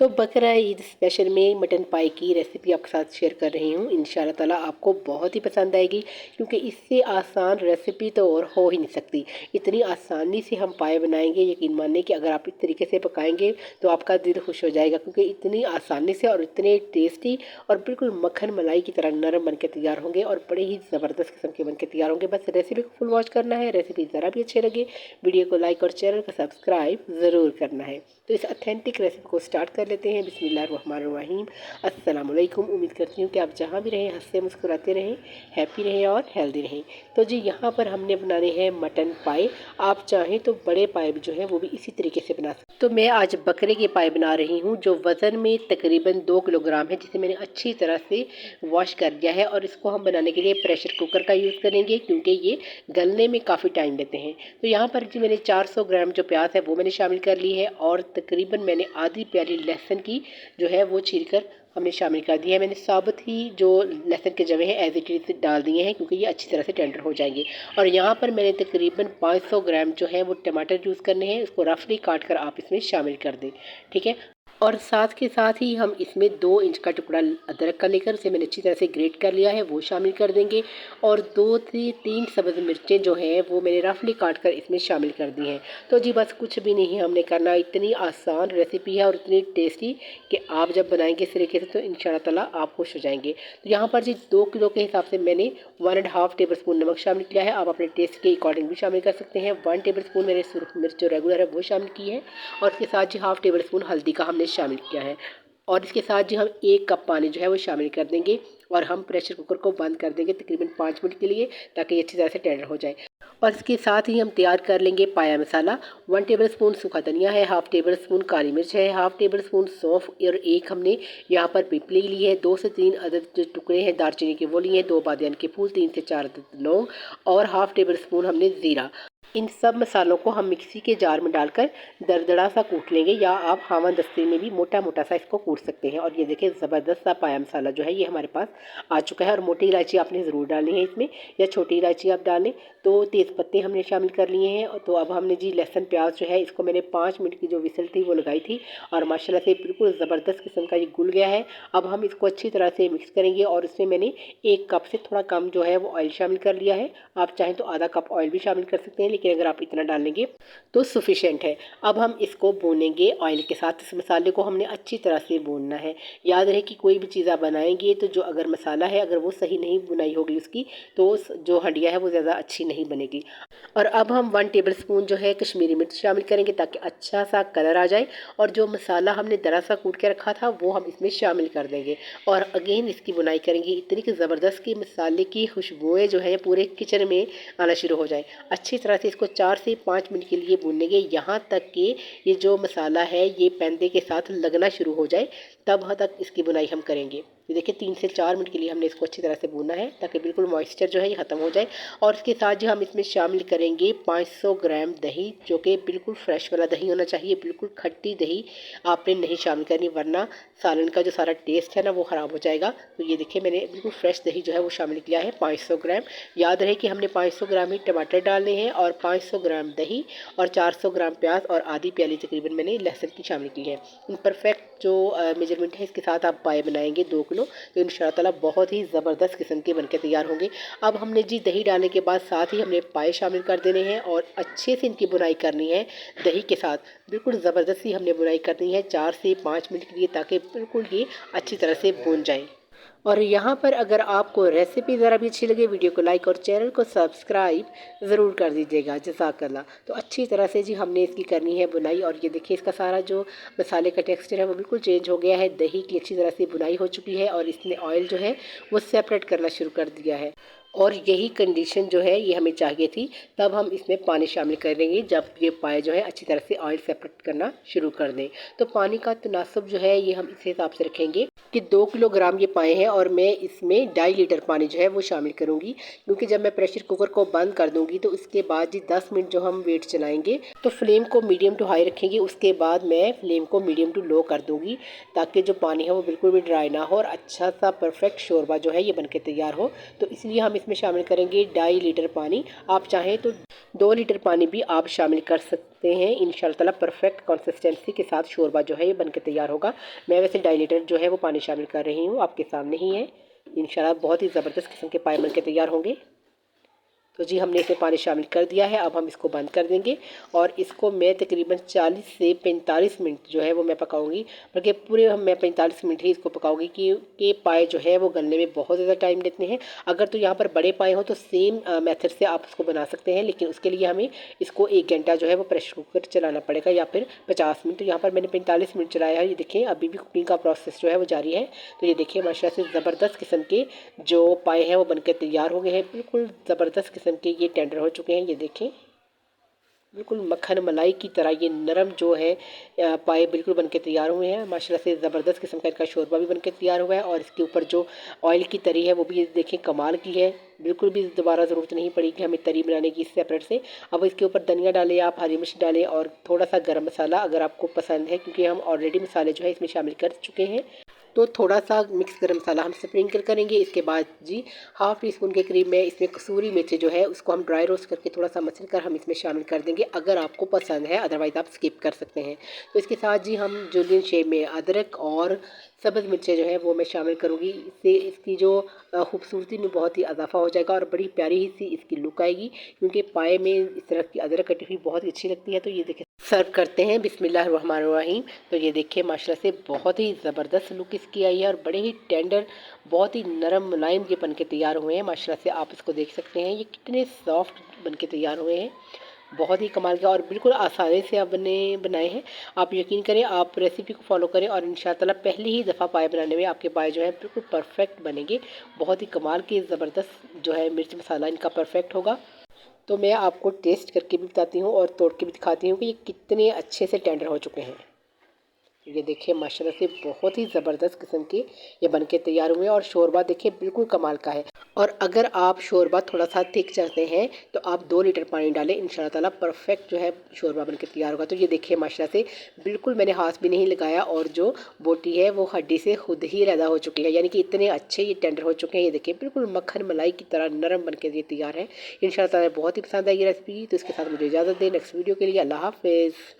तो बकरा ईद स्पेशल में मटन पाई की रेसिपी आपके साथ शेयर कर रही हूँ। इंशाल्लाह ताला आपको बहुत ही पसंद आएगी, क्योंकि इससे आसान रेसिपी तो और हो ही नहीं सकती। इतनी आसानी से हम पाए बनाएंगे, यकीन मानिए कि अगर आप इस तरीके से पकाएंगे तो आपका दिल खुश हो जाएगा, क्योंकि इतनी आसानी से और इतने टेस्टी और बिल्कुल मक्खन मलाई की तरह नरम बन के तैयार होंगे और बड़े ही ज़बरदस्त किस्म के बन के तैयार होंगे। बस रेसिपी को फुल वॉच करना है। रेसिपी ज़रा भी अच्छे लगे वीडियो को लाइक और चैनल को सब्सक्राइब ज़रूर करना है। तो इस ऑथेंटिक रेसिपी को स्टार्ट कर लेते हैं। बिस्मिल्लाहिर्रहमानिर्रहीम। अस्सलाम वालेकुम। उम्मीद करती हूँ कि आप जहाँ भी रहें हंसते मुस्कुराते रहें, हैप्पी रहें और हेल्दी रहें। तो जी यहाँ पर हमने बनाने हैं मटन पाए। आप चाहें तो बड़े पाए जो हैं वो भी इसी तरीके से बना सकते। तो मैं आज बकरे के पाए बना रही हूँ, जो वज़न में तकरीबन 2 किलोग्राम है, जिसे मैंने अच्छी तरह से वॉश कर दिया है। और इसको हम बनाने के लिए प्रेशर कुकर का यूज़ करेंगे, क्योंकि ये गलने में काफ़ी टाइम लेते हैं। तो यहाँ पर जी मैंने 400 ग्राम जो प्याज है वो मैंने शामिल कर ली है, और तकरीबन मैंने आधी प्याली लहसुन की जो है वो छील कर हमने शामिल कर दिया है। मैंने साबुत ही जो लहसुन के जवे हैं एज इट इज डाल दिए हैं, क्योंकि ये अच्छी तरह से टेंडर हो जाएंगे। और यहाँ पर मैंने तकरीबन 500 ग्राम जो है वो टमाटर यूज़ करने हैं। उसको रफली काट कर आप इसमें शामिल कर दें, ठीक है। और साथ के साथ ही हम इसमें 2 इंच का टुकड़ा अदरक का लेकर उसे मैंने अच्छी तरह से ग्रेट कर लिया है, वो शामिल कर देंगे। और 2 से 3 सब्ज़ मिर्चें जो हैं वो मैंने रफली काट कर इसमें शामिल कर दी हैं। तो जी बस कुछ भी नहीं हमने करना। इतनी आसान रेसिपी है और इतनी टेस्टी कि आप जब बनाएंगे इस तरीके से तो इंशाल्लाह ताला आप खुश हो जाएंगे। तो यहाँ पर जी 2 किलो के हिसाब से मैंने 1.5 टेबल स्पून नमक शामिल किया है। आप अपने टेस्ट के अकॉर्डिंग भी शामिल कर सकते हैं। 1 टेबल स्पून मैंने सुरख मिर्च जो रेगुलर है वो शामिल की है, और इसके साथ जी हाफ टेबल स्पून हल्दी का हमने शामिल किया है। और इसके साथ जी हम 1 कप पानी जो है वो शामिल कर देंगे, और हम प्रेशर कुकर को बंद कर देंगे तकरीबन 5 मिनट के लिए, ताकि ये अच्छी तरह से टेंडर हो जाए। और इसके साथ ही हम तैयार कर लेंगे पाया मसाला। 1 टेबल स्पून सूखा धनिया है, हाफ टेबल स्पून काली मिर्च है, हाफ टेबल स्पून सौंफ, और एक हमने यहाँ पर पिपली ली है। 2 से 3 अदद जो टुकड़े हैं दालचीनी के वो लिए हैं, 2 बादियान के फूल, 3 से 4 अदद लौंग, और हाफ टेबल स्पून हमने ज़ीरा। इन सब मसालों को हम मिक्सी के जार में डालकर दरदरा सा कूट लेंगे, या आप हावन दस्ते में भी मोटा मोटा सा इसको कूट सकते हैं। और ये देखिए ज़बरदस्त सा पाया मसाला जो है ये हमारे पास आ चुका है। और मोटी इलायची आपने ज़रूर डालनी है इसमें, या छोटी इलायची आप डालें। तो तेज़ पत्ते हमने शामिल कर लिए हैं। तो अब हमने जी लहसुन प्याज जो है इसको मैंने 5 मिनट की जो विसल थी वो लगाई थी, और माशाल्लाह से बिल्कुल ज़बरदस्त किस्म का ये घुल गया है। अब हम इसको अच्छी तरह से मिक्स करेंगे, और इसमें मैंने 1 कप से थोड़ा कम जो है वो ऑयल शामिल कर लिया है। आप चाहें तो आधा कप ऑयल भी शामिल कर सकते हैं, लेकिन अगर आप इतना डालेंगे तो सफिशेंट है। अब हम इसको भूनेंगे ऑयल के साथ। इस मसाले को हमने अच्छी तरह से भूनना है। याद रहे कि कोई भी चीज़ आप बनाएंगे तो जो अगर मसाला है अगर वो सही नहीं बुनाई होगी उसकी, तो जो हंडिया है वो ज़्यादा अच्छी नहीं बनेगी। और अब हम 1 टेबल स्पून जो है कश्मीरी मिर्च शामिल करेंगे, ताकि अच्छा सा कलर आ जाए। और जो मसाला हमने दरा सा कूट के रखा था वो हम इसमें शामिल कर देंगे, और अगेन इसकी बुनाई करेंगे इतनी कि ज़बरदस्त की मसाले की खुशबुएँ जो है पूरे किचन में आना शुरू हो जाए। अच्छी तरह से इसको 4 से 5 मिनट के लिए भूनेंगे, यहाँ तक कि ये जो मसाला है ये पैंदे के साथ लगना शुरू हो जाए, तब तक इसकी बुनाई हम करेंगे। ये देखिए 3 से 4 मिनट के लिए हमने इसको अच्छी तरह से भूनना है, ताकि बिल्कुल मॉइस्चर जो है ये ख़त्म हो जाए। और इसके साथ जो हम इसमें शामिल करेंगे 500 ग्राम दही, जो कि बिल्कुल फ्रेश वाला दही होना चाहिए। बिल्कुल खट्टी दही आपने नहीं शामिल करनी, वरना सालन का जो सारा टेस्ट है ना वो ख़राब हो जाएगा। तो ये देखिए मैंने बिल्कुल फ्रेश दही जो है वो शामिल किया है 500 ग्राम। याद रहे कि हमने 500 ग्राम ही टमाटर डालने हैं, और 500 ग्राम दही, और 400 ग्राम प्याज, और आधी प्याली तकरीबन मैंने लहसुन की शामिल की है। इन परफेक्ट जो मेजरमेंट है इसके साथ आप पाए बनाएंगे 2 किलो, तो इंशाल्लाह ताला बहुत ही ज़बरदस्त किस्म के बनके तैयार होंगे। अब हमने जी दही डालने के बाद साथ ही हमने पाए शामिल कर देने हैं, और अच्छे से इनकी बुनाई करनी है दही के साथ। बिल्कुल ज़बरदस्त ही हमने बुनाई करनी है 4 से 5 मिनट के लिए, ताकि बिल्कुल ये अच्छी तरह से भून जाए। और यहाँ पर अगर आपको रेसिपी ज़रा भी अच्छी लगे, वीडियो को लाइक और चैनल को सब्सक्राइब ज़रूर कर दीजिएगा। जज़ाकल्लाह। तो अच्छी तरह से जी हमने इसकी करनी है बुनाई। और ये देखिए इसका सारा जो मसाले का टेक्सचर है वो बिल्कुल चेंज हो गया है। दही की अच्छी तरह से बुनाई हो चुकी है, और इसने ऑयल जो है वो सेपरेट करना शुरू कर दिया है। और यही कंडीशन जो है ये हमें चाहिए थी। तब हम इसमें पानी शामिल करेंगे जब ये पाए जो है अच्छी तरह से ऑयल सेपरेट करना शुरू कर दें। तो पानी का तनासब जो है ये हम इस हिसाब से रखेंगे कि 2 किलोग्राम ये पाए हैं, और मैं इसमें 2.5 लीटर पानी जो है वो शामिल करूँगी, क्योंकि जब मैं प्रेशर कुकर को बंद कर दूँगी तो उसके बाद जी 10 मिनट जो हम वेट चलाएँगे, तो फ्लेम को मीडियम टू हाई रखेंगे। उसके बाद मैं फ्लेम को मीडियम टू लो कर दूँगी, ताकि जो पानी है वो बिल्कुल भी ड्राई ना हो, और अच्छा सा परफेक्ट शोरबा जो है ये बनके तैयार हो। तो इसलिए हम इसमें इसमें शामिल करेंगे 2.5 लीटर पानी। आप चाहें तो 2 लीटर पानी भी आप शामिल कर सकते हैं। इंशाल्लाह ताला परफेक्ट कंसिस्टेंसी के साथ शोरबा जो है ये बनकर तैयार होगा। मैं वैसे 2.5 लीटर जो है वो पानी शामिल कर रही हूँ, आपके सामने ही है। इंशाल्लाह बहुत ही ज़बरदस्त किस्म के पाए बनकर तैयार होंगे। तो जी हमने इसमें पानी शामिल कर दिया है। अब हम इसको बंद कर देंगे और इसको मैं तकरीबन 40 से 45 मिनट जो है वो मैं पकाऊंगी, बल्कि पूरे मैं 45 मिनट ही इसको पकाऊंगी कि पाए जो है वो गलने में बहुत ज़्यादा टाइम लेते हैं। अगर तो यहाँ पर बड़े पाए हो तो सेम मेथड से आप इसको बना सकते हैं, लेकिन उसके लिए हमें इसको 1 घंटा जो है वो प्रेशर कुकर चलाना पड़ेगा या फिर 50 मिनट। तो यहाँ पर मैंने 45 मिनट चलाया है। ये देखिए अभी भी कुकिंग का प्रोसेस जो है वो जारी है। तो ये देखिए माशाल्लाह से ज़बरदस्त किस्म के जो पाए हैं वो बनकर तैयार हो गए हैं। बिल्कुल ज़बरदस्त किस्म के ये टेंडर हो चुके हैं। ये देखें बिल्कुल मक्खन मलाई की तरह ये नरम जो है पाए बिल्कुल बनके तैयार हुए हैं। माशाल्लाह से ज़बरदस्त किस्म का इनका शोरबा भी बनके तैयार हुआ है और इसके ऊपर जो ऑयल की तरी है वो भी देखें कमाल की है। बिल्कुल भी दोबारा ज़रूरत नहीं पड़ेगी हमें तरी बनाने की सेपरेट से। अब इसके ऊपर धनिया डालें, आप हरी मिर्च डालें और थोड़ा सा गर्म मसाला अगर आपको पसंद है, क्योंकि हम ऑलरेडी मसाले जो है इसमें शामिल कर चुके हैं। तो थोड़ा सा मिक्स गरम मसाला हम स्प्रिंकल करेंगे। इसके बाद जी हाफ़ टी स्पून के करीब में इसमें कसूरी मेथी जो है उसको हम ड्राई रोस्ट करके थोड़ा सा मसल कर हम इसमें शामिल कर देंगे, अगर आपको पसंद है, अदरवाइज़ आप स्किप कर सकते हैं। तो इसके साथ जी हम जूलियन शेप में अदरक और सब्ज़ मिर्चें जो है वो मैं शामिल करूँगी। इससे इसकी जो खूबसूरती में बहुत ही इजाफा हो जाएगा और बड़ी प्यारी सी इसकी लुक आएगी, क्योंकि पाए में इस तरह की अदरक कटी हुई बहुत ही अच्छी लगती है। तो ये देखिए सर्व करते हैं बिस्मिल्लाहिर्रहमानिर्रहीम। तो ये देखिए माशाल्लाह से बहुत ही ज़बरदस्त लुक इसकी आई है और बड़े ही टेंडर बहुत ही नरम मुलायम ये बन के तैयार हुए हैं। माशाल्लाह से आप इसको देख सकते हैं ये कितने सॉफ्ट बन के तैयार हुए हैं। बहुत ही कमाल का और बिल्कुल आसानी से आपने बनाए हैं। आप यकीन करें, आप रेसिपी को फॉलो करें और इंशाअल्लाह ताला पहली ही दफ़ा पाए बनाने में आपके पाए जो है बिल्कुल परफेक्ट बनेंगे। बहुत ही कमाल के ज़बरदस्त जो है मिर्च मसाला इनका परफेक्ट होगा। तो मैं आपको टेस्ट करके भी बताती हूँ और तोड़ के भी दिखाती हूँ कि ये कितने अच्छे से टेंडर हो चुके हैं। ये देखिए माशाल्लाह से बहुत ही ज़बरदस्त किस्म के ये बनके तैयार हुए हैं और शोरबा देखिए बिल्कुल कमाल का है। और अगर आप शोरबा थोड़ा सा थिक चाहते हैं तो आप 2 लीटर पानी डालें, इंशाल्लाह ताला परफेक्ट जो है शोरबा बनके तैयार होगा। तो ये देखिए माशाल्लाह से बिल्कुल मैंने हाथ भी नहीं लगाया और जो बोटी है वो हड्डी से खुद ही अलग हो चुकी है, यानी कि इतने अच्छे ये टेंडर हो चुके हैं। ये देखिए बिल्कुल मक्खन मलाई की तरह नरम बनके ये तैयार है। इंशाल्लाह ताला बहुत ही पसंद आई ये रेसिपी। तो इसके साथ मुझे इजाज़त दें। नेक्स्ट वीडियो के लिए अल्लाह हाफ़िज़।